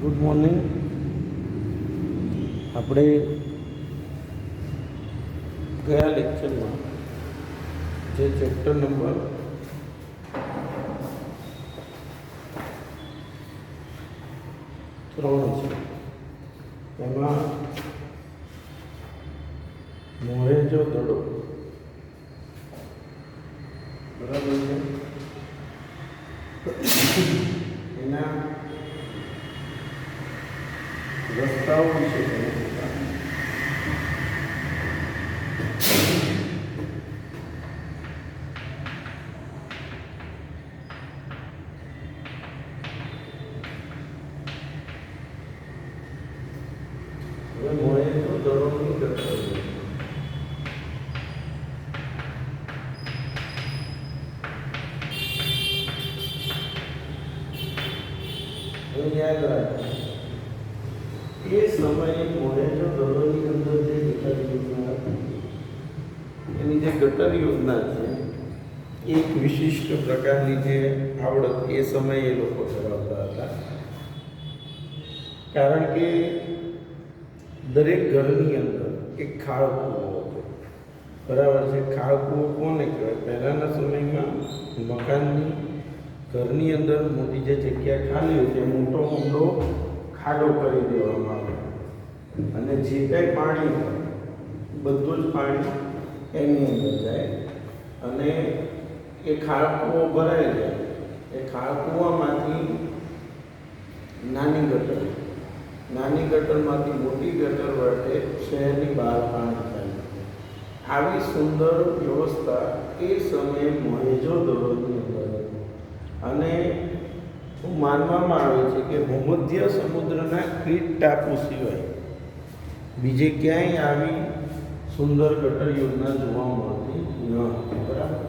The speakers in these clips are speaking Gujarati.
Good morning. આપણે ગયા લેક્ચરમાં જે ચેપ્ટર નંબર 3 છે એમાં મોહેંજો-દડો બરાબર છે એના રસ્તાઓ વિશે મોહેંજો-દડોની ચર્ચા યાદ રાખો. એ સમયે મોહેંજો-દડોની અંદર જે ગટર યોજના હતી એની જે ગટર યોજના છે એક વિશિષ્ટ પ્રકારની જે આવડત એ સમયે એ લોકો ધરાવતા હતા. કારણ કે દરેક ઘરની અંદર એક ખાળકૂવો હતો. બરાબર છે. ખાળકૂવો કોને કહેવાય? પહેલાંના સમયમાં મકાનની ઘરની અંદર મોટી જે જગ્યા ખાલી હોય તે મોટો ઊંડો ખાડો કરી દેવામાં આવે અને જે કંઈ પાણી હોય બધું જ પાણી એની અંદર જાય અને એ ખાળકૂવો ભરાઈ જાય. એ ખાળકૂવામાંથી નાની ગટરમાંથી મોટી ગટર વડે શહેરની બહાર પાણી થાય. આવી સુંદર વ્યવસ્થા એ સમયે મોહેંજો-દડોની અંદર હતી અને માનવામાં આવે છે કે ભૂમધ્ય સમુદ્રના ક્રીટ ટાપુ સિવાય બીજે ક્યાંય આવી સુંદર ગટર યોજના જોવા મળતી ન હતી. બરાબર.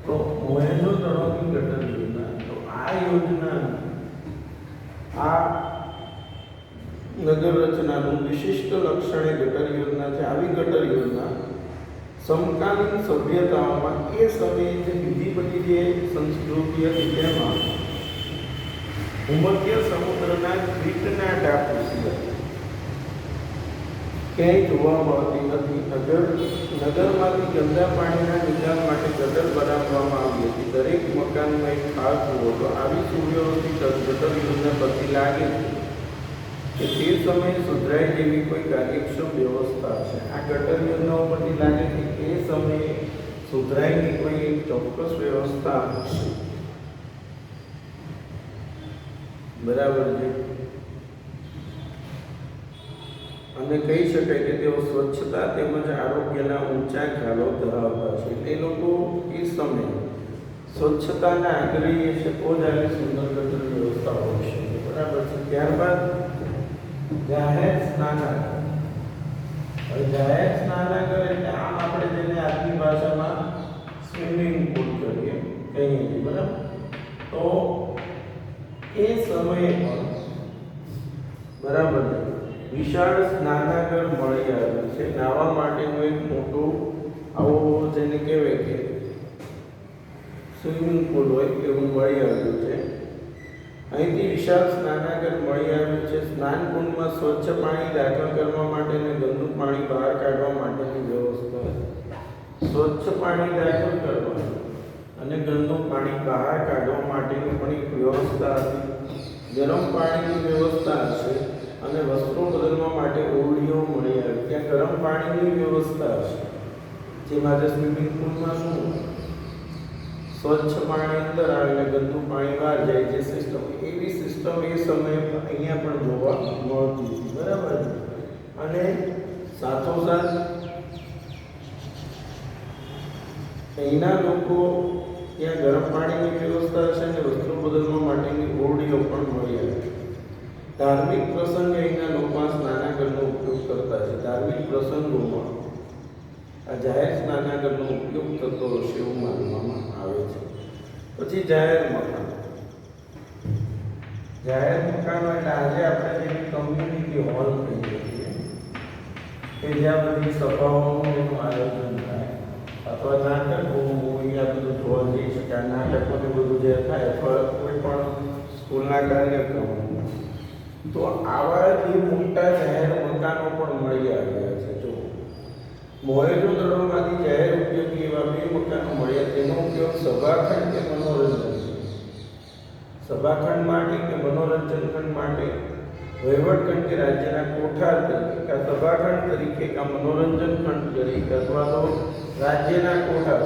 તો મોહેંજો-દડોની ગટર યોજના, તો આ યોજના આ નગર રચનાનું વિશિષ્ટ લક્ષણ એ ગટર યોજના છે. આવી ગટર યોજના સમકાલીન સભ્યતાઓમાં એ સમયે જે બીજી બધી જે સંસ્કૃતિ હતી તેમાં ભૂમધ્ય સમુદ્રના ક્રીટના ટાપુ સિવાય ક્યાંય જોવા મળતી નથી. નગરમાંથી ગંદા પાણીના નિકાલ માટે ગટર બનાવવામાં આવી હતી. દરેક મકાનમાં એક ખાળકૂવો હતો. આવી સુવ્યવસ્થિત ગટર યોજના પરથી લાગે છે કે તે સમયે સુધરાય જેવી કોઈ કાર્યક્ષમ વ્યવસ્થા છે. આ ગટર યોજનાઓ પરથી લાગે છે કે એ સમયે સુધરાયની કોઈ એક ચોક્કસ વ્યવસ્થા હશે. બરાબર છે. અને કહી શકાય કે તેઓ સ્વચ્છતા તેમજ આરોગ્યના ઊંચા ખ્યાલો ધરાવતા છે. એ લોકો એ સમયે સ્વચ્છતાના આગ્રહી છે તો જ આવી સુંદર ગટર વ્યવસ્થા હોય છે. બરાબર છે. ત્યારબાદ જાહેર સ્નાનાગર. હવે જાહેર સ્નાનાગર એટલે આમ આપણે જેને આજની ભાષામાં સ્વિમિંગ પુલ કહીએ. બરાબર. તો એ સમયે પણ બરાબર વિશાળ સ્નાનાગર મળી આવ્યું છે. નાહવા માટેનું એક મોટું આવો જેને કહેવાય કે સ્વિમિંગ પુલ હોય એવું મળી આવ્યું છે. અહીંથી વિશાળ સ્નાનાગર મળી આવ્યું છે. સ્નાન કુંડમાં સ્વચ્છ પાણી દાખલ કરવા માટે અને ગંદુ પાણી બહાર કાઢવા માટેની વ્યવસ્થા. સ્વચ્છ પાણી દાખલ કરવા અને ગંદુ પાણી બહાર કાઢવા માટેની પણ એક વ્યવસ્થા હતી. ગરમ પાણીની વ્યવસ્થા હશે અને વસ્ત્રો બદલવા માટે ઓરડીઓ મળી આવે. ત્યાં ગરમ પાણીની વ્યવસ્થા હશે. જેમાં જે સ્વિમિંગ પુલમાં શું સ્વચ્છ પાણી અંદર આવે અને ગંદુ પાણી બહાર જાય જે સિસ્ટમ, એવી સિસ્ટમ એ સમયે અહીંયા પણ જોવા મળતી હતી. બરાબર. અને સાથોસાથ અહીંના લોકો ત્યાં ગરમ પાણીની વ્યવસ્થા છે અને વસ્ત્રો બદલવા માટેની ઓરડીઓ પણ મળી આવે. ધાર્મિક પ્રસંગે અહીંના લોકો આ સ્નાનાગરનો ઉપયોગ કરતા છે. ધાર્મિક પ્રસંગોમાં આ જાહેર સ્નાનાગરનો ઉપયોગ થતો હશે એવું માનવામાં આવે છે. પછી જાહેર મકાન. જાહેર મકાનો એટલે આજે આપણે જેની કમ્યુનિટી હોલ કહીએ છીએ કે જ્યાં બધી સભાઓનું એનું આયોજન થાય અથવા નાટકો અહીંયા બધું જોવા જઈ શકાય. નાટકો ને બધું જે થાય અથવા કોઈ પણ સ્કૂલના કાર્યક્રમો તો આવા જે મોટા જાહેર મકાનો પણ મળી આવ્યા છે. જો મોહેંજો-દડોમાંથી જાહેર ઉપયોગી એવા 2 મકાનો મળ્યા. તેનો ઉપયોગ સભાખંડ કે મનોરંજન, સભાખંડ માટે કે મનોરંજન ખંડ માટે, વહીવટખંડ કે રાજ્યના કોઠાર તરીકે, કા સભાખંડ તરીકે, કા મનોરંજન ખંડ તરીકે, અથવા તો રાજ્યના કોઠાર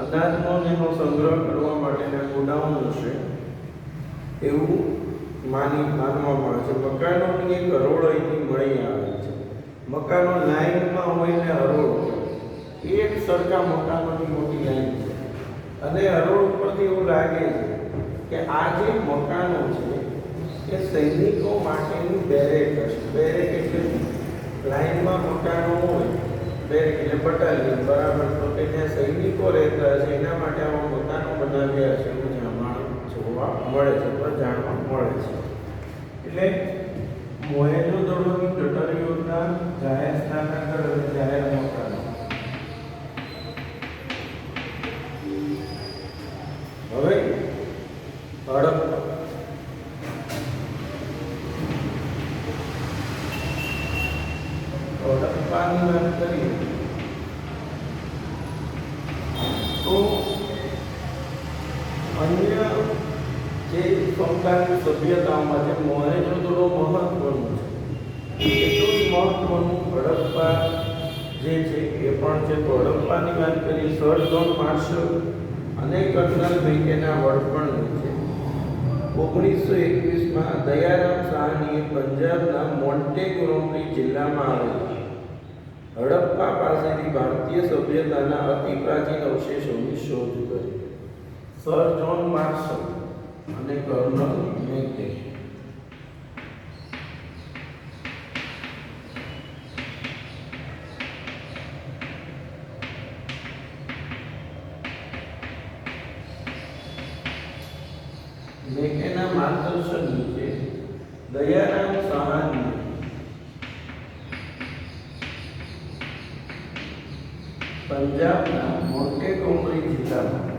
અનાજનો એનો સંગ્રહ કરવા માટેના ગોડાઉન હશે એવું માનવામાં આવે છે. મકાનોની એક હરોળ અહીંથી મળી આવે છે. મકાનો લાઈનમાં હોય ને હરોળ, એક સરખા મકાનોની મોટી લાઈન છે અને હરોળ ઉપરથી એવું લાગે છે કે આ જે મકાનો છે એ સૈનિકો માટેની બેરેક હશે. બેરેક એટલે લાઈનમાં મકાનો હોય, બેરેક એટલે બટાલિયન, બરાબર. તો કે ત્યાં સૈનિકો રહેતા હશે એના માટે આવા મકાનો બનાવ્યા છે એવું જોવા મળે છે, પણ જાણવા મળે છે. એટલે મોહેંજો-દડોની ગટર યોજના, જાહેર સ્નાનાગર અને જાહેર મકાનો. હવે હડપ્પાની વાત કરીએ તો અન્ય જે સમકાલીન સભ્યતાઓમાં જે મોહેંજો-દડો મહત્વનું છે, એટલું જ મહત્વનું હડપ્પા જે છે એ પણ છે. તો હડપ્પાની વાત કરીએ, સર જોન માર્શલ અને કર્નલ મેકેના વડપણની છે. 1921માં દયારામ સાહનીએ પંજાબના મોન્ટેગોમરી જિલ્લામાં આવેલા હડપ્પા પાસેથી ભારતીય સભ્યતાના અતિ પ્રાચીન અવશેષોની શોધ કરી. સર જોન માર્શલ અને કર્નલ મેકે. મેકેના માર્ગદર્શન નીચે દયારામ સાહાની પંજાબના મોન્ટેગોમરી જિલ્લામાં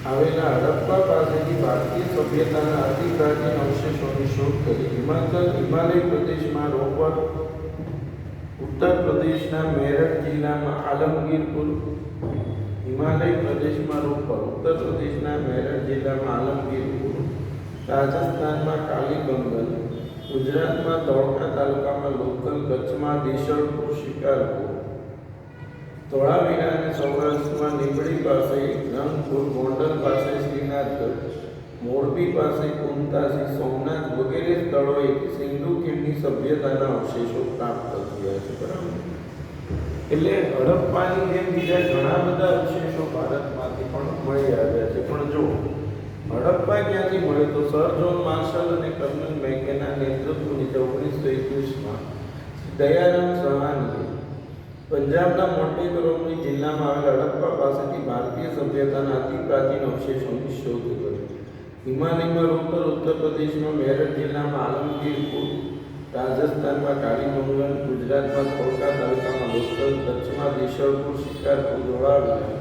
આવેલા હડપ્પા પાસેથી ભારતીય સભ્યતાના અતિ પ્રાચીન અવશેષોની શોધ કરી. હિમાલય પ્રદેશમાં રોપર, ઉત્તર પ્રદેશના મેરઠ જિલ્લામાં આલમગીરપુર, હિમાલય પ્રદેશમાં રોપર, ઉત્તર પ્રદેશના મેરઠ જિલ્લામાં આલમગીરપુર, રાજસ્થાનમાં કાલીબંગન, ગુજરાતમાં ધોળકા તાલુકામાં લોકલ, કચ્છમાં દેશળપુર, શિકારપુર, ધોળાવીરા અને સૌરાષ્ટ્રમાં નીબડી પાસે રંગપુર, ગોંડલ પાસે શ્રીનાથગઢ, મોરબી પાસે કુંતાસી, સોમનાથ વગેરે સ્થળોએ સિંધુ ખીણની સભ્યતાના અવશેષો પ્રાપ્ત થયા છે. બરાબર. એટલે હડપ્પાની જેમ બીજા ઘણા બધા અવશેષો ભારતમાંથી પણ મળી આવ્યા છે. પણ જો હડપ્પા ક્યાંથી મળે તો સર જોન માર્શલ અને કર્નલ મેકેના નેતૃત્વ નીચે 1921માં દયારામ સાહાનીએ પંજાબના મોન્ટેગોમરી જિલ્લામાં આવેલા હડપ્પા પાસેથી ભારતીય સભ્યતાના અતિ પ્રાચીન અવશેષોની શોધ કરી. હિમાલયમાં રોપર, ઉત્તર પ્રદેશમાં મેરઠ જિલ્લામાં આલમગીરપુર, રાજસ્થાનમાં કાલીબંગન, ગુજરાતમાં ધોળકા તાલુકામાં લોકલ, કચ્છમાં દેશળપુર, શિકારપુર, ધોળાવીરા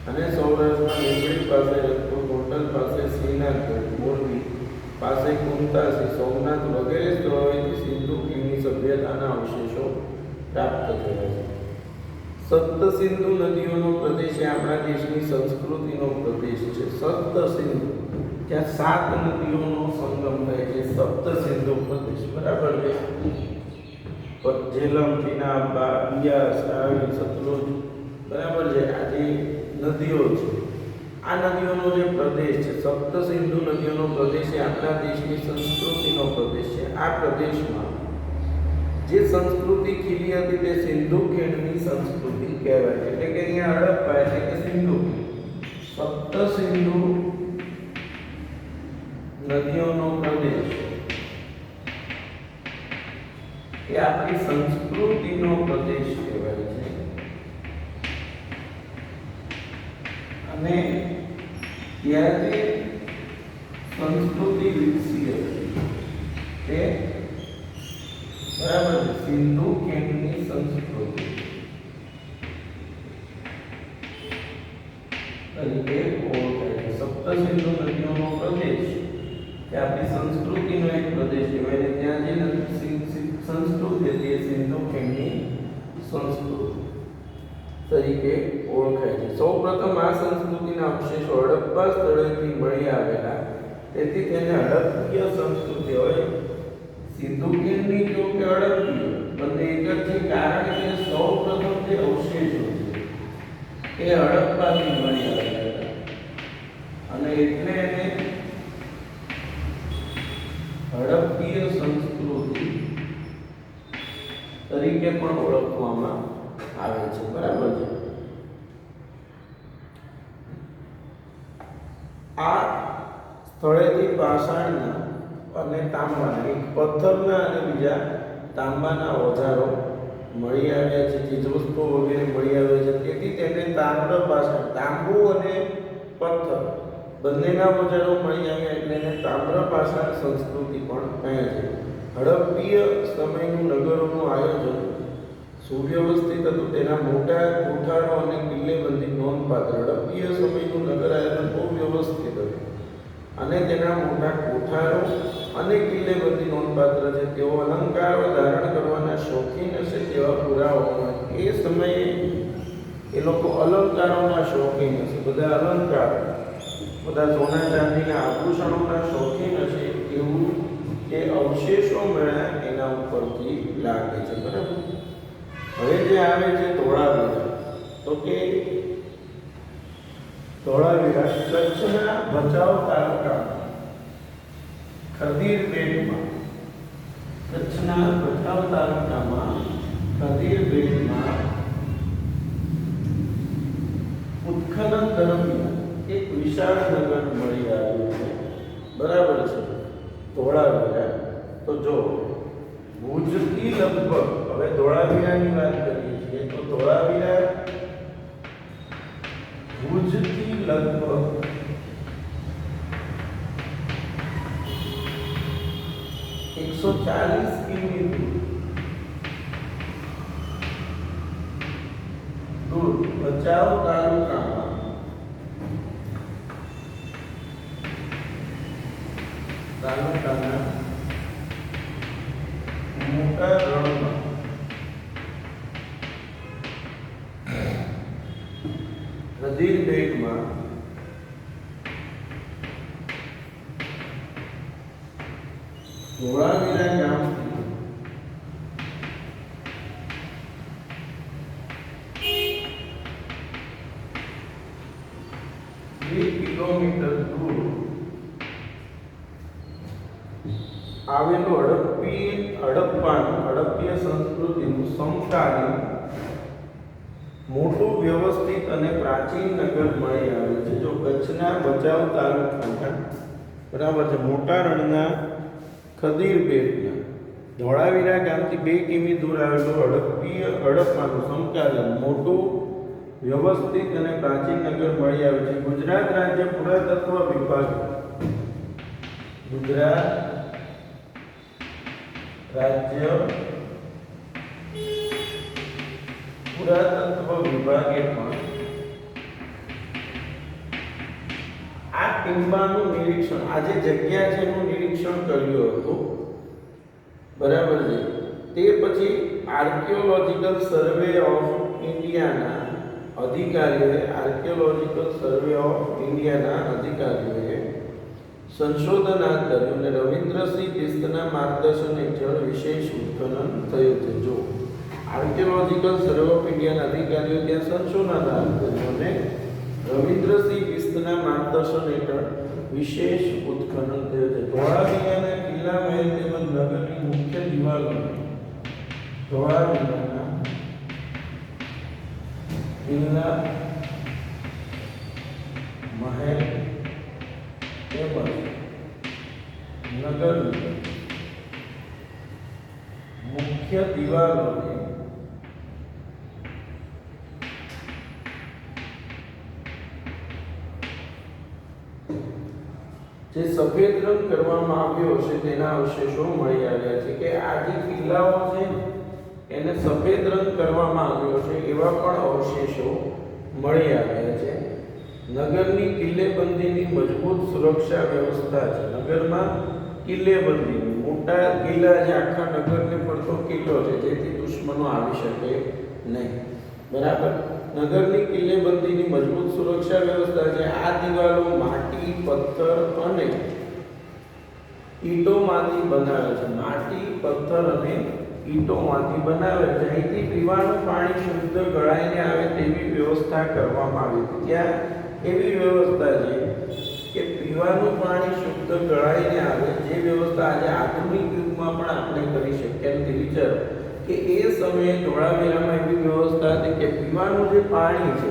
અને સૌરાષ્ટ્રમાં નીબડી પાસે રંગપુર, ગોંડલ પાસે શ્રીનાથગઢ, મોરબી પાસે કુંતાસી, સોમનાથ વગેરે સ્થળોએથી સિંધુ ખીણની સભ્યતાના અવશેષો પ્રાપ્ત થયા છે. સપ્ત સિંધુ નદીઓનો પ્રદેશ એ આપણા દેશની સંસ્કૃતિનો પ્રદેશ છે. સપ્ત સિંધુ, જ્યાં 7 નદીઓનો સંગમ થાય છે, સપ્ત સિંધુ પ્રદેશ. બરાબર છે. ઝેલમ, ચિનાબ, બિયાસ, રાવી, સતલુજ, બરાબર છે. આ જે નદીઓ છે, આ નદીઓનો જે પ્રદેશ છે, સપ્ત સિંધુ નદીઓનો પ્રદેશ એ આપણા દેશની સંસ્કૃતિનો પ્રદેશ છે. આ પ્રદેશમાં જે સંસ્કૃતિ ખીલી હતી તે સિંધુ ખીણની સંસ્કૃતિ કહેવાય છે. એટલે કે અહીંયા હડપ્પા એટલે કે સિંધુ, સપ્ત સિંધુ નદીઓનો પ્રદેશ એ આપણી સંસ્કૃતિનો પ્રદેશ કહેવાય છે. અને ત્યારે સંસ્કૃતિ વિકસી હતી તે બરાબર છે સિંધુ ખીણની સંસ્કૃતિ તરીકે ઓળખાય છે. સપ્ત સિંધુ નદીઓનો પ્રદેશ એ આપણી સંસ્કૃતિનો એક પ્રદેશ કહેવાય છે. ત્યાં જે સંસ્કૃતિ હતી એ સિંધુ ખીણની સંસ્કૃતિ તરીકે ઓળખાય છે. સૌપ્રથમ આ સંસ્કૃતિના અવશેષો હડપ્પા સ્થળેથી મળી આવેલા, તેથી તેને હડપ્પીય સંસ્કૃતિ હોય. સિંધુ ખીણની જો કે હડપ્પીય બંને એક જ છે, કારણ કે સૌપ્રથમ જે અવશેષો છે એ હડપ્પાથી મળી આવેલા હતા અને એટલે એને હડપ્પીય સંસ્કૃતિ તરીકે પણ ઓળખવામાં આવે છે. બરાબર છે. આ સ્થળેથી પાષાણના અને તાંબાના, એક પથ્થરના અને બીજા તાંબાના ઓજારો મળી આવ્યા છે, ચીજવસ્તુઓ વગેરે મળી આવ્યા છે. તેથી તેને તામ્ર પાષાણ, તાંબુ અને પથ્થર બંનેના ઓજારો મળી આવ્યા એટલે એને તામ્ર પાષાણ સંસ્કૃતિ પણ કહે છે. હડપ્પીય સમયનું નગરોનું આયોજન સુવ્યવસ્થિત હતું. તેના મોટા કોઠારો અને કિલ્લેબંધી નોંધપાત્ર. હડપ્પીય સમયનું નગર આયોજન બહુ વ્યવસ્થિત હતું અને તેના મોટા કોઠારો અને કિલ્લેબંધી નોંધપાત્ર છે. તેઓ અલંકારો ધારણ કરવાના શોખીન હશે તેવા પુરાવાઓ. એ સમયે એ લોકો અલંકારોના શોખીન હશે, બધા અલંકારો, બધા સોના ચાંદીના આભૂષણોના શોખીન હશે એવું જે અવશેષો મળ્યા એના ઉપરથી લાગે છે. બરાબર. હવે જે આવે છે ધોળાવીરા, તો કે ધોળાવીરા કચ્છના ભચાઉ તાલુકામાં ખદીર બેટમાં, કચ્છના ભચાઉ તાલુકામાં ખદીર બેટમાં ઉત્ખનન દરમિયાન એક વિશાળ નગર મળી આવ્યું છે. બરાબર છે. ધોળાવીરા તો જો ભુજથી લગભગ, હવે ધોળાવીરાની વાત કરીએ છીએ તો ધોળાવીરા ભુજથી લગભગ 140 કિમી દૂર ભચાઉ તાલુકામાં તાલુકાના મોટા રણમાં ખદીર બેટમાં ધોળાવીરા ગામથી 2 કિલોમીટર દૂર આવેલું હડપ્પીય સંસ્કૃતિનું સમકાલીન મોટું વ્યવસ્થિત અને પ્રાચીન નગર મળી આવે છે. જો કચ્છના ભચાઉ તાલુકાના બરાબર છે મોટા રણના ખદીર બેટના ધોળાવીરા ગામથી 2 કિમી દૂર આવેલું હડપ્પાનું સમકાલીન મોટું વ્યવસ્થિત અને પ્રાચીન નગર મળી આવે છે. ગુજરાત રાજ્ય પુરાતત્વ વિભાગ, ગુજરાત રાજ્ય પુરાતત્વ વિભાગે પણ આ ટીમ્બાનું નિરીક્ષણ, આ જે જગ્યા છે એનું નિરીક્ષણ કર્યું હતું. બરાબર છે. તે પછી આર્કિયોલોજીકલ સર્વે ઓફ ઇન્ડિયાના અધિકારીઓએ સંશોધન હાથ ધર્યું અને રવિન્દ્રસિંહ બિસ્તના માર્ગદર્શન હેઠળ વિશેષ ઉત્ખનન થયું છે. જો આર્કિયોલોજીકલ સર્વે ઓફ ઇન્ડિયાના અધિકારીઓ ત્યાં સંશોધન હાથ ધર્યું અને રવિન્દ્રસિંહ બિસ્તના માર્ગદર્શન હેઠળ વિશેષ ઉત્ખનન થયું છે. ધોળાવીરાના કિલ્લા મહેલ તેમજ નગરની મુખ્ય દિવાલોને ધોળાવીરાના કિલ્લા મહેલ તેમજ નગરની મુખ્ય દિવાલોને જે સફેદ રંગ કરવામાં આવ્યો છે તેના અવશેષો મળી આવ્યા છે કે આ જે કિલ્લાઓ છે એને સફેદ રંગ કરવામાં આવ્યો છે એવા પણ અવશેષો મળી આવ્યા છે. નગરની કિલ્લેબંધીની મજબૂત સુરક્ષા વ્યવસ્થા છે. નગરમાં કિલ્લેબંધી મોટા કિલ્લા જે આખા નગરને પડતો કિલ્લો છે જેથી દુશ્મનો આવી શકે નહીં. બરાબર. નગરની કિલ્લેબંધીની મજબૂત સુરક્ષા વ્યવસ્થા છે. આ દિવાલો માટી, પથ્થર અને ઈંટોમાંથી બનાવે છે. માટી, પથ્થર અને ઈંટોમાંથી બનાવે છે. અહીંથી પીવાનું પાણી શુદ્ધ ગળાઈને આવે તેવી વ્યવસ્થા કરવામાં આવી હતી. ત્યાં એવી વ્યવસ્થા છે કે પીવાનું પાણી શુદ્ધ ગળાઈને આવે, જે વ્યવસ્થા આજે આધુનિક યુગમાં પણ આપણે કરી શકીએ નથી. વિચારો કે એ સમયે ધોળાવીરામાં એવી વ્યવસ્થા હતી કે પીવાનું જે પાણી છે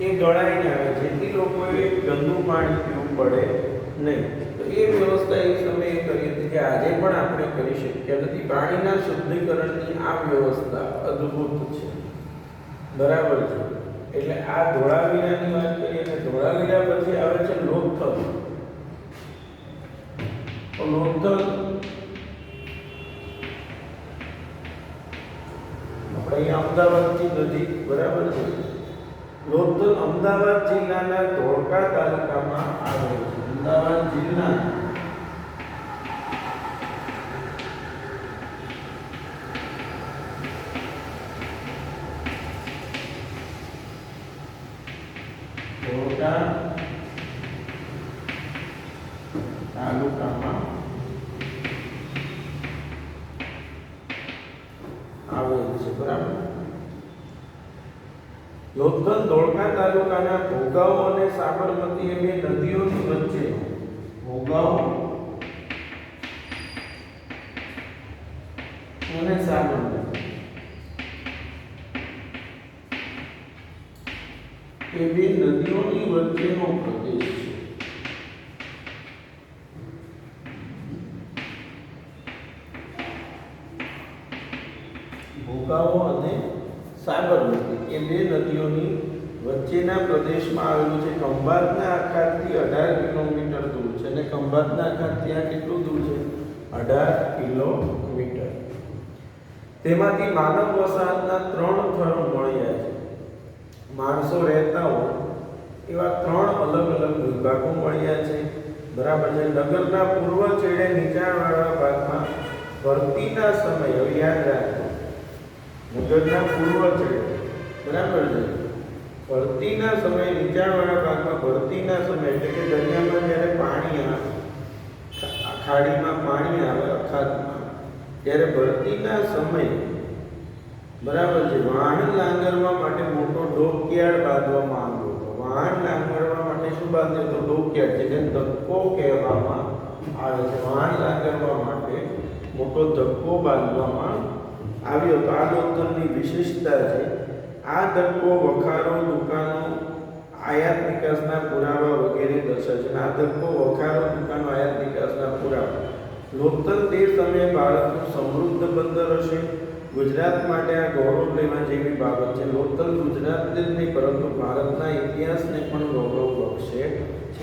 એ ગળાઈને આવે, જેથી લોકોએ ગંદુ પાણી પીવું પડે નહીં. તો એ વ્યવસ્થા એ સમયે કરી હતી કે આજે પણ આપણે કરી શકીએ નથી. પાણીના શુદ્ધિકરણની આ વ્યવસ્થા અદ્ભુત છે. બરાબર છે. એટલે આ ધોળાવીરાની વાત કરીએ તો ધોળાવીરા પછી આવે છે લોથલ. લોથલ આપણે અમદાવાદથી નજીક. બરાબર છે. લોથલ અમદાવાદ જિલ્લાના ધોળકા તાલુકામાં આવેલ છે. અમદાવાદ જિલ્લા ધોળકા તાલુકામાં આવેલ છે. બરાબર. લોથલ ધોળકા તાલુકાના ભોગાવો અને સાબરમતી એ બે નદીઓની વચ્ચે ભોગાવો અને સાબરમતી એ બે નદીઓની વચ્ચેનો પ્રદેશ છે. ભોગાવો અને સાબરમતી એ બે નદીઓની વચ્ચેના પ્રદેશમાં આવેલું છે. ખંભાતના અખાતથી 18 કિલોમીટર દૂર છે. અને ખંભાતના અખાત ત્યાં કેટલું દૂર છે? 18 કિલોમીટર. તેમાંથી માનવ વસાહતના 3 થરો મળ્યા છે. માણસો રહેતા હોય એવા 3 અલગ અલગ વિભાગો મળ્યા છે. બરાબર છે. નગરના પૂર્વ છેડે નીચાણવાળા ભાગમાં ભરતીના સમયે, યાદ રાખો, નગરના પૂર્વ છેડે, બરાબર છે, ભરતીના સમયે નીચાણવાળા ભાગમાં ભરતીના સમયે એટલે કે દરિયામાં જ્યારે પાણી આવે, ખાડીમાં પાણી આવે અખાતમાં, ત્યારે ભરતીના સમયે, બરાબર છે, વાહન લાંગરવા માટે મોટો ડોકયાર્ડ બાંધવામાં આવ્યો હતો. વાહન લાંગરવા માટે શું બાંધ્યો હતો? ડોકયાર્ડ, જેને ધક્કો કહેવામાં આવે છે. વાહન લાંગરવા માટે મોટો ધક્કો બાંધવામાં આવ્યો હતો. આ લોથલની વિશેષતા છે. આ ધક્કો વખારો, દુકાનો, આયાત નિકાસના પુરાવા વગેરે દર્શાવે છે. આ ધક્કો વખારો, દુકાનો, આયાત નિકાસના પુરાવા. લોથલ તે સમયે ભારતનું સમૃદ્ધ બંદર હશે. ગુજરાત માટે આ ગૌરવ લેવા જેવી બાબત છે. લોથલ ગુજરાતને જ નહીં પરંતુ ભારતના ઇતિહાસને પણ ગૌરવ બક્ષે છે.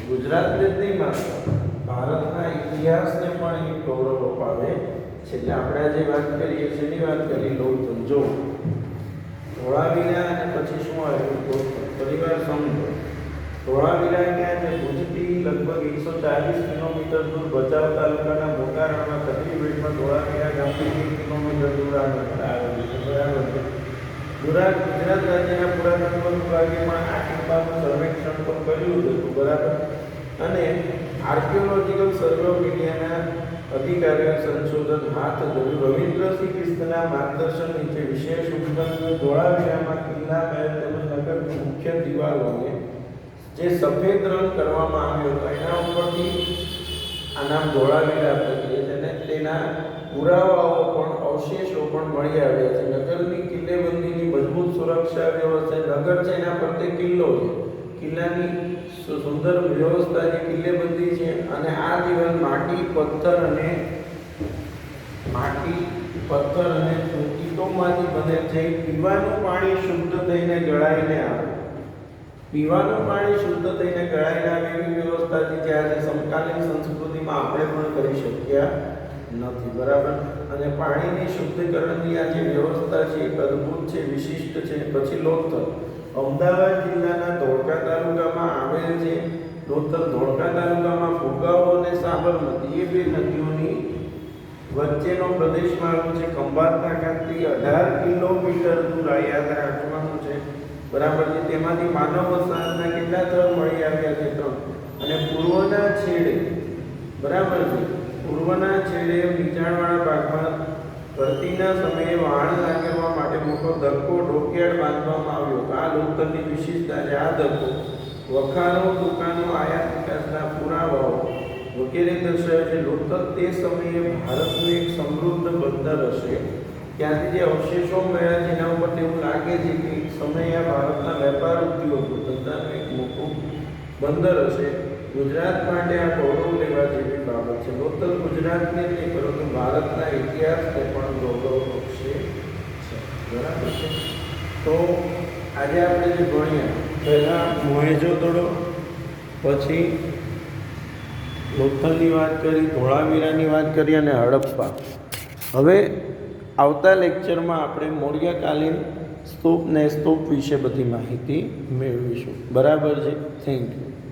ગુજરાતને જ નહીં માત્ર ભારતના ઇતિહાસને પણ એ ગૌરવ અપાવે છે. એટલે આપણે આજે વાત કરીએ છીએ એની વાત કરી લોથલ. જો ધોળાવીરા અને પછી શું આવ્યું? લોથલ. પરિવાર સમજો. ધોળાવીરા ક્યાં છે? ભુજથી લગભગ 140 કિલોમીટર દૂર ભચાઉ તાલુકાના મોટા રણમાં કદરી બેટમાં ધોળાવીરા ગામથી 1 કિલોમીટર દૂર આવેલું છે. બરાબર છે. ગુજરાત રાજ્યના પુરાતત્વ વિભાગે પણ આ કિલ્લાનું સર્વેક્ષણ તો કર્યું જ હતું. બરાબર. અને આર્કિયોલોજીકલ સર્વે ઓફ ઇન્ડિયાના અધિકારીઓએ સંશોધન હાથ ધર્યું. રવિન્દ્રસિંહ કૃષ્ણના માર્ગદર્શન નીચે વિશેષ ઉપકરણ ધોળાવીરામાં કિલ્લા, મહેલ તેમજ નગરની મુખ્ય દિવાલોને જે સફેદ રંગ કરવામાં આવ્યો હતો એના ઉપરથી આ નામ ધોળાવીરા આપણે કહીએ છીએ. અને તેના પુરાવાઓ પણ, અવશેષો પણ મળી આવ્યા છે. નગરની કિલ્લેબંધીની મજબૂત સુરક્ષા વ્યવસ્થા. નગર છે એના પર તે કિલ્લો છે. કિલ્લાની સુંદર વ્યવસ્થા જે કિલ્લેબંધી છે. અને આ દિવાલ માટી, પથ્થર અને ઈંટોમાંથી બને છે. પીવાનું પાણી શુદ્ધ થઈને ગળાઈને આવે પીવાનું પાણી શુદ્ધ થઈને ગળાઈ ના આવે એવી વ્યવસ્થા છે જે આજે સમકાલીન સંસ્કૃતિમાં આપણે પણ કરી શક્યા નથી, બરાબર. અને પાણીની શુદ્ધિકરણની આ જે વ્યવસ્થા છે એ અદ્ભુત છે, વિશિષ્ટ છે. પછી લોથલ અમદાવાદ જિલ્લાના ધોળકા તાલુકામાં આવેલ છે. લોથલ ધોળકા તાલુકામાં ફુગાવો અને સાબરમતી એ બે નદીઓની વચ્ચેનો પ્રદેશમાં આવેલું છે. ખંભાતના ખાતેથી 18 કિલોમીટર દૂર આ યાદ રાખવાનું છે, બરાબર છે. તેમાંથી માનવ વસાહતના કેટલા સ્થળ મળી આવ્યા છે? 3. અને પૂર્વના છેડે, બરાબર છે, પૂર્વના છેડે નીચાણવાળા ભાગમાં ભરતીના સમયે વહાણ લાગવા માટે મોટો ધક્કો ડોકયાર્ડ બાંધવામાં આવ્યો. આ લોથલની વિશેષતા છે. આ ધક્કો વખારો, દુકાનો, આયાત નિકાસના પુરાવાઓ વગેરે દર્શાવે છે. લોથલ તે સમયે ભારતનું એક સમૃદ્ધ બંદર હશે. ત્યાંથી જે અવશેષો મળ્યા છે એના ઉપર એવું લાગે છે કે એક સમયે આ ભારતના વેપાર ઉદ્યોગ ધંધાનું એક મોટું બંદર હશે. ગુજરાત માટે આ ગૌરવ લેવા જેવી બાબત છે. લોથલ ગુજરાતને જ નહીં પરંતુ ભારતના ઇતિહાસને પણ ગૌરવ બક્ષે છે, બરાબર છે. તો આજે આપણે જે ભણ્યા, પહેલાં મોહેંજો-દડો, પછી લોથલની વાત કરી, ધોળાવીરાની વાત કરી અને હડપ્પા. હવે આવતા લેક્ચરમાં આપણે મૌર્યકાલીન સ્તૂપ ને સ્તૂપ વિશે બધી માહિતી મેળવીશું, બરાબર છે. Thank you.